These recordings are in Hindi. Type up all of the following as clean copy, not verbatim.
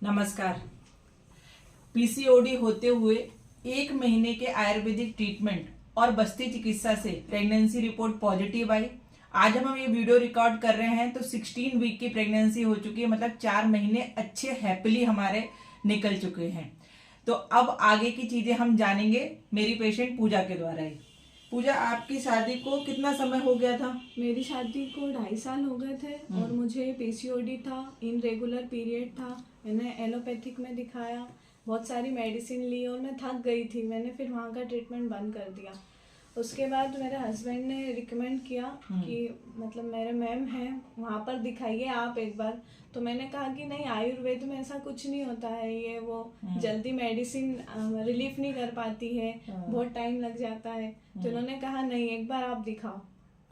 नमस्कार। पीसीओडी होते हुए 1 महीने के आयुर्वेदिक ट्रीटमेंट और बस्ती चिकित्सा से प्रेगनेंसी रिपोर्ट पॉजिटिव आई। आज हम ये वीडियो रिकॉर्ड कर रहे हैं तो 16 वीक की प्रेगनेंसी हो चुकी है, मतलब 4 महीने अच्छे हैप्पीली हमारे निकल चुके हैं। तो अब आगे की चीजें हम जानेंगे मेरी पेशेंट पूजा के द्वारा ही। पूजा, आपकी शादी को कितना समय हो गया था? मेरी शादी को 2.5 साल हो गए थे और मुझे पीसीओडी था, इनरेगुलर पीरियड था। मैंने एलोपैथिक में दिखाया, बहुत सारी मेडिसिन ली और मैं थक गई थी। मैंने फिर वहाँ का ट्रीटमेंट बंद कर दिया। उसके बाद मेरे हस्बैंड ने रिकमेंड किया कि मतलब मेरे मैम हैं, वहाँ पर दिखाइए आप एक बार। तो मैंने कहा कि नहीं, आयुर्वेद में ऐसा कुछ नहीं होता है, ये वो जल्दी मेडिसिन रिलीफ नहीं कर पाती है, बहुत टाइम लग जाता है। तो उन्होंने कहा नहीं, एक बार आप दिखाओ।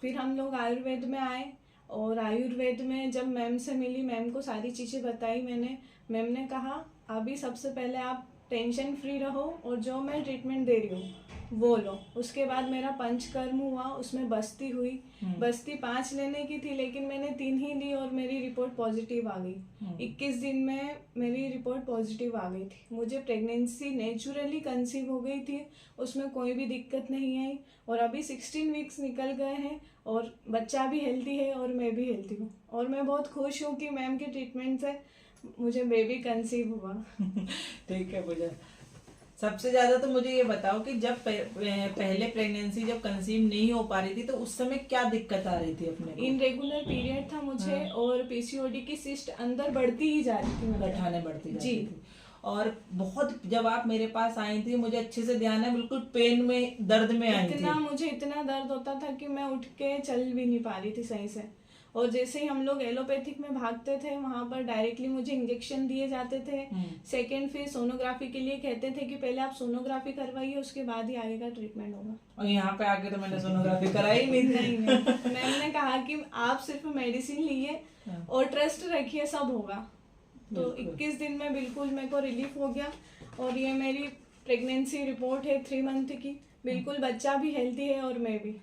फिर हम लोग आयुर्वेद में आए और आयुर्वेद में जब मैम से मिली, मैम को सारी चीज़ें बताई मैंने। मैम ने कहा अभी सबसे पहले आप टेंशन फ्री रहो और जो मैं ट्रीटमेंट दे रही हूँ वो लो। उसके बाद मेरा पंचकर्म हुआ, उसमें बस्ती हुई। बस्ती 5 लेने की थी लेकिन मैंने 3 ही ली और मेरी रिपोर्ट पॉजिटिव आ गई। 21 दिन में मेरी रिपोर्ट पॉजिटिव आ गई थी। मुझे प्रेगनेंसी नेचुरली कंसीव हो गई थी, उसमें कोई भी दिक्कत नहीं आई। और अभी 16 वीक्स निकल गए हैं और बच्चा भी हेल्दी है और मैं भी हेल्दी हूँ। और मैं बहुत खुश हूँ कि मैम के ट्रीटमेंट से मुझे बेबी कंसीव हुआ। ठीक है पूजा, सबसे ज्यादा तो मुझे ये बताओ कि जब पहले प्रेगनेंसी जब कंसीव नहीं हो पा रही थी तो उस समय क्या दिक्कत आ रही थी अपने को? इनरेगुलर पीरियड था मुझे और पीसीओडी की सिस्ट अंदर बढ़ती ही जा रही थी, गठाने बढ़ती जाती जी थी। और बहुत, जब आप मेरे पास आई थी मुझे अच्छे से ध्यान है, बिल्कुल पेन में, दर्द में आई थी। मुझे इतना दर्द होता था कि मैं उठ के चल भी नहीं पा रही थी सही से। और जैसे ही हम लोग एलोपैथिक में भागते थे, वहाँ पर डायरेक्टली मुझे इंजेक्शन दिए जाते थे। सेकंड फिर सोनोग्राफी के लिए कहते थे कि पहले आप सोनोग्राफी करवाइए, उसके बाद ही आगे का ट्रीटमेंट होगा। और यहाँ पे आके तो मैंने सोनोग्राफी कराई नहीं थी। मैम ने कहा कि आप सिर्फ मेडिसिन लिए और ट्रस्ट रखिए, सब होगा। तो 21 दिन में बिल्कुल मेरे को रिलीफ हो गया। और ये मेरी प्रेगनेंसी रिपोर्ट है 3 मंथ की। बिल्कुल बच्चा भी हेल्दी है और मैं भी।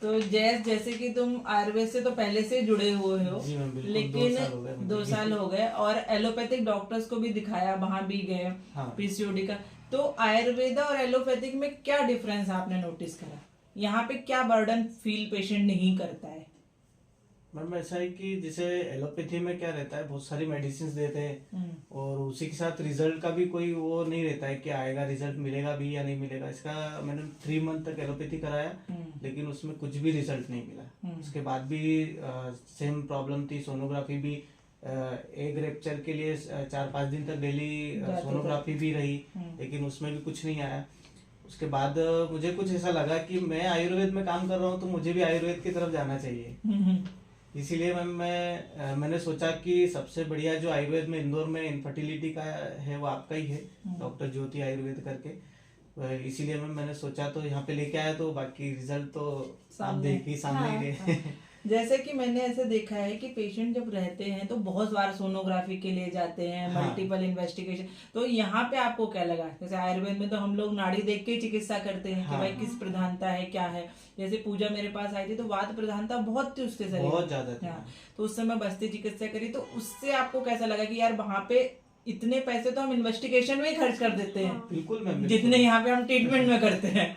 तो जैसे कि तुम आयुर्वेद से तो पहले से जुड़े हुए हो, लेकिन 2 साल हो गए और एलोपैथिक डॉक्टर्स को भी दिखाया, वहां भी गए। हाँ। पीसीओडी का तो आयुर्वेद और एलोपैथिक में क्या डिफरेंस आपने नोटिस करा? यहाँ पे क्या बर्डन फील पेशेंट नहीं करता है? मैम ऐसा है कि जैसे एलोपैथी में क्या रहता है, बहुत सारी मेडिसिन देते हैं और उसी के साथ रिजल्ट का भी कोई वो नहीं रहता है कि आएगा रिजल्ट मिलेगा भी या नहीं मिलेगा। इसका मैंने 3 मंथ तक एलोपैथी कराया लेकिन उसमें कुछ भी रिजल्ट नहीं मिला। उसके बाद भी सेम प्रॉब्लम थी। सोनोग्राफी भी एग रेप्चर के लिए 4-5 दिन तक डेली सोनोग्राफी भी रही लेकिन उसमें भी कुछ नहीं आया। उसके बाद मुझे कुछ ऐसा लगा कि मैं आयुर्वेद में काम कर रहा हूँ तो मुझे भी आयुर्वेद की तरफ जाना चाहिए। इसीलिए मैंने सोचा कि सबसे बढ़िया जो आयुर्वेद में इंदौर में इनफर्टिलिटी का है वो आपका ही है, डॉक्टर ज्योति आयुर्वेद करके। इसीलिए मैंने सोचा तो यहाँ पे लेके आया। तो बाकी रिजल्ट तो आप देखिए सामने ही रहे। जैसे कि मैंने ऐसे देखा है कि पेशेंट जब रहते हैं तो बहुत बार सोनोग्राफी के लिए जाते हैं, मल्टीपल इन्वेस्टिगेशन। तो यहाँ पे आपको क्या लगा? जैसे आयुर्वेद में तो हम लोग नाड़ी देख के चिकित्सा करते हैं कि भाई किस प्रधानता है, क्या है। जैसे पूजा मेरे पास आई थी तो वात प्रधानता बहुत थी उसके शरीर में, बहुत ज्यादा थी। तो उस समय बस्ती चिकित्सा करी, तो उससे आपको कैसा लगा कि यार वहाँ पे इतने पैसे तो हम इन्वेस्टिगेशन में ही खर्च कर देते हैं, बिल्कुल मैम, जितने यहाँ पे हम ट्रीटमेंट में करते हैं,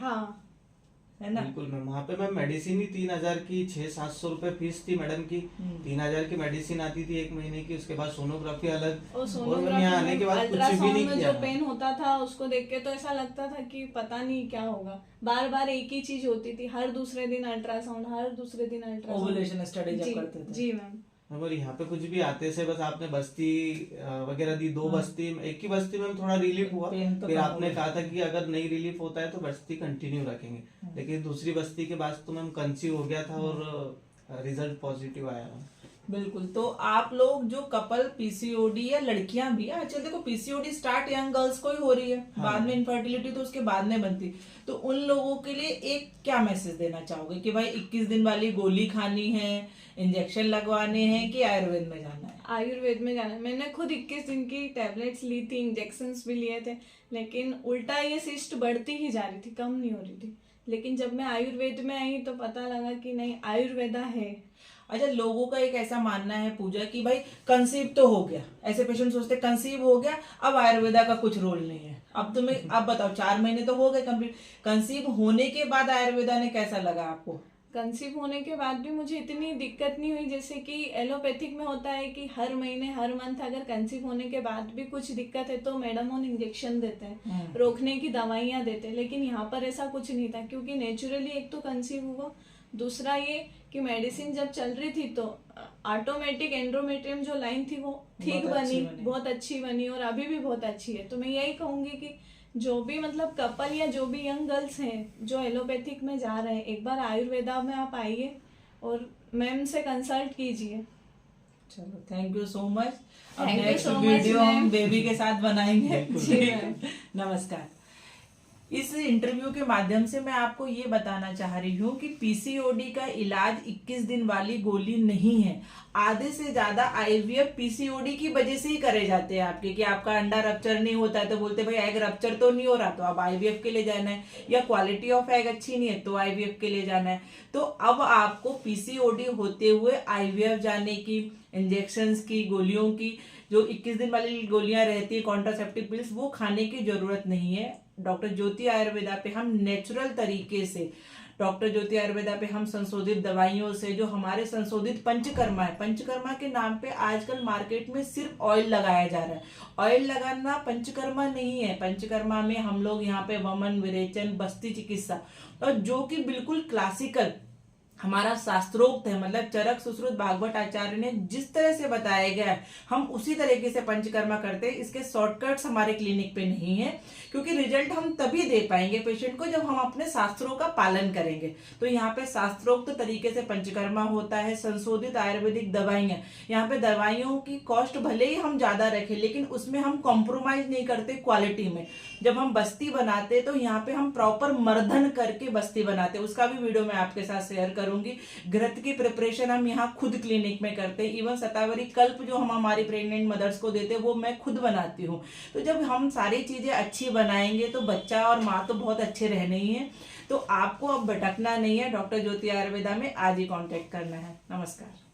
है ना? बिल्कुल मैम। वहाँ पे मैम मेडिसिन ही 3000 की 600-700 रुपए फीस थी मैडम की। 3000 की मेडिसिन आती थी 1 महीने की। उसके बाद सोनोग्राफी अलग। और मैम यहाँ आने के बाद कुछ भी नहीं किया। जो पेन होता था उसको देख के तो ऐसा लगता था कि पता नहीं क्या होगा। बार बार एक ही चीज होती थी, हर दूसरे दिन अल्ट्रासाउंड, हर दूसरे दिन अल्ट्रासाउंड। ओवुलेशन स्टडी जब करते थे। जी मैम। और यहाँ पे कुछ भी आते से बस आपने बस्ती वगैरह दी, 2 बस्ती, एक ही बस्ती में थोड़ा रिलीफ हुआ। तो फिर आपने कहा था कि अगर नहीं रिलीफ होता है तो बस्ती कंटिन्यू रखेंगे। लेकिन दूसरी बस्ती के बाद तो मैम कंसीव हो गया था और रिजल्ट पॉजिटिव आया। बिल्कुल। तो आप लोग जो कपल पीसीओडी या लड़कियां भी, आजकल देखो पीसीओडी स्टार्ट यंग गर्ल्स को ही हो रही है, बाद में इनफर्टिलिटी तो उसके बाद में बनती, तो उन लोगों के लिए एक क्या मैसेज देना चाहोगे कि भाई 21 दिन वाली गोली खानी है, इंजेक्शन लगवाने हैं कि आयुर्वेद में जाना है? आयुर्वेद में जाना है। मैंने खुद 21 दिन की टैबलेट्स ली थी, इंजेक्शंस भी लिए थे, लेकिन उल्टा ये सिस्ट बढ़ती ही जा रही थी, कम नहीं हो रही थी। लेकिन जब मैं आयुर्वेद में आई तो पता लगा कि नहीं, आयुर्वेदा है। अच्छा, लोगों का एक ऐसा मानना है पूजा कि भाई कंसीव तो हो गया, ऐसे पेशेंट सोचते कंसीव हो गया, अब आयुर्वेदा का कुछ रोल नहीं है। अब तुम्हें आप बताओ, 4 महीने तो हो गए कंप्लीट, कंसीव होने के बाद आयुर्वेदा ने कैसा लगा आपको? कंसीव होने के बाद भी मुझे इतनी दिक्कत नहीं हुई, जैसे कि एलोपैथिक में होता है कि हर महीने हर मंथ अगर कंसीव होने के बाद भी कुछ दिक्कत है तो मैडम उन इंजेक्शन देते हैं, रोकने की दवाइयाँ देते हैं। लेकिन यहाँ पर ऐसा कुछ नहीं था, क्योंकि नेचुरली एक तो कंसीव हुआ, दूसरा ये कि मेडिसिन जब चल रही थी तो ऑटोमेटिक एंड्रोमेट्रियम जो लाइन थी वो ठीक बहुत अच्छी बनी और अभी भी बहुत अच्छी है। तो मैं यही कहूंगी कि जो भी मतलब कपल या जो भी यंग गर्ल्स हैं जो एलोपैथिक में जा रहे हैं, एक बार आयुर्वेदा में आप आइए और मैम से कंसल्ट कीजिए। चलो, थैंक यू सो मच। अब Thank you next so much, video हम ma'am। बेबी के साथ बनाएंगे। जी मैम। नमस्कार। इस इंटरव्यू के माध्यम से मैं आपको ये बताना चाह रही हूँ कि पीसीओडी का इलाज 21 दिन वाली गोली नहीं है। आधे से ज्यादा आईवीएफ पीसीओडी की वजह से ही करे जाते हैं आपके, कि आपका अंडा रप्चर नहीं होता है तो बोलते भाई एग रप्चर तो नहीं हो रहा तो अब आईवीएफ के लिए जाना है, या क्वालिटी ऑफ एग अच्छी नहीं है तो आईवीएफ के लिए जाना है। तो अब आपको पीसीओडी होते हुए आईवीएफ जाने की, इंजेक्शन की, गोलियों की, जो 21 दिन वाली गोलियां रहती है कॉन्ट्रासेप्टिव पिल्स, वो खाने की जरूरत नहीं है। डॉक्टर ज्योति आयुर्वेदा पे हम नेचुरल तरीके से, डॉक्टर ज्योति आयुर्वेदा पे हम संशोधित दवाइयों से, जो हमारे संशोधित पंचकर्मा है, पंचकर्मा के नाम पे आजकल मार्केट में सिर्फ ऑयल लगाया जा रहा है। ऑयल लगाना पंचकर्मा नहीं है। पंचकर्मा में हम लोग यहाँ पे वमन, विरेचन, बस्ती चिकित्सा, और जो कि बिल्कुल क्लासिकल हमारा शास्त्रोक्त है, मतलब चरक, सुश्रुत, भागवत आचार्य ने जिस तरह से बताया गया है हम उसी तरीके से पंचकर्मा करते हैं। इसके शॉर्टकट्स हमारे क्लिनिक पे नहीं है, क्योंकि रिजल्ट हम तभी दे पाएंगे पेशेंट को जब हम अपने शास्त्रों का पालन करेंगे। तो यहाँ पे शास्त्रोक्त तरीके से पंचकर्मा होता है। संशोधित आयुर्वेदिक दवाइयां, यहाँ पे दवाइयों की कॉस्ट भले ही हम ज्यादा रखें लेकिन उसमें हम कॉम्प्रोमाइज नहीं करते क्वालिटी में। जब हम बस्ती बनाते तो यहाँ पे हम प्रॉपर मर्दन करके बस्ती बनाते, उसका भी वीडियो मैं आपके साथ शेयर करूंगी। घृत की प्रिपरेशन हम यहाँ खुद क्लिनिक में करते हैं। इवन शतावरी कल्प जो हम हमारी प्रेग्नेंट मदर्स को देते हैं वो मैं खुद बनाती हूँ। तो जब हम सारी चीजें अच्छी बनाएंगे तो बच्चा और माँ तो बहुत अच्छे रहने ही है। तो आपको अब भटकना नहीं है, डॉक्टर ज्योति आयुर्वेदा में आज ही कांटेक्ट करना है। नमस्कार।